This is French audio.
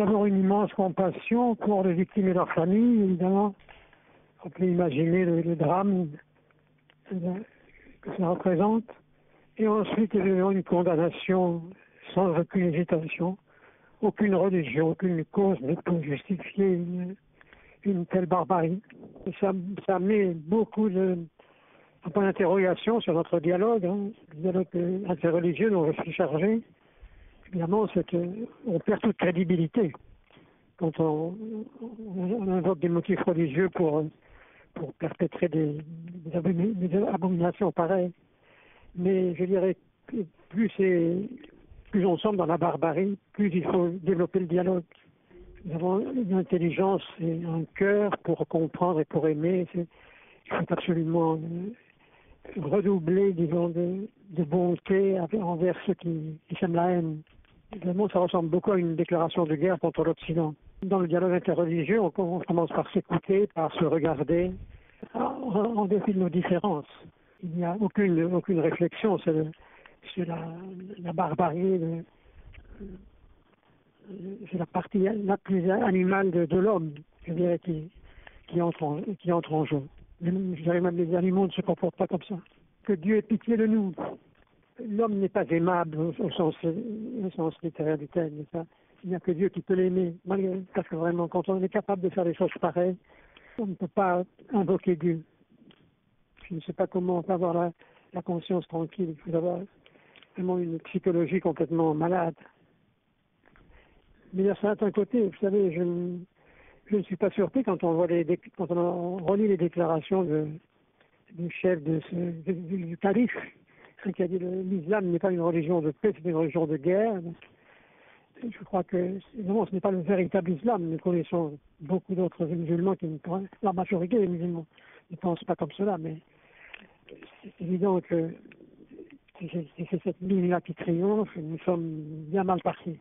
d'abord une immense compassion pour les victimes et leurs familles, évidemment. On peut imaginer le drame que ça représente. Et ensuite, évidemment, une condamnation sans aucune hésitation. Aucune religion, aucune cause ne peut justifier une telle barbarie. Et ça met beaucoup de points d'interrogation sur notre dialogue, le dialogue interreligieux dont je suis chargé. Évidemment, on perd toute crédibilité quand on invoque des motifs religieux pour perpétrer des abominations pareilles. Mais je dirais que plus on sombre dans la barbarie, plus il faut développer le dialogue. Nous avons une intelligence et un cœur pour comprendre et pour aimer. Il faut absolument redoubler, disons, de bonté envers ceux qui sèment la haine. Évidemment, ça ressemble beaucoup à une déclaration de guerre contre l'Occident. Dans le dialogue interreligieux, on commence par s'écouter, par se regarder, en dépit de nos différences. Il n'y a aucune réflexion, c'est la barbarie, c'est la partie la plus animale de l'homme, je dirais, qui entre en jeu. Je dirais même les animaux ne se comportent pas comme ça. Que Dieu ait pitié de nous. L'homme n'est pas aimable au sens littéraire du terme. Il n'y a que Dieu qui peut l'aimer. Parce que vraiment, quand on est capable de faire des choses pareilles, on ne peut pas invoquer Dieu. Je ne sais pas comment on peut avoir la conscience tranquille. Il faut avoir vraiment une psychologie complètement malade. Mais d'un certain côté, vous savez, je ne suis pas surpris quand on relit les déclarations du chef du calife, qui a dit que l'islam n'est pas une religion de paix, c'est une religion de guerre. Je crois que évidemment, ce n'est pas le véritable islam. Nous connaissons beaucoup d'autres musulmans la majorité des musulmans ne pensent pas comme cela, mais c'est évident que si c'est cette ligne-là qui triomphe, nous sommes bien mal partis.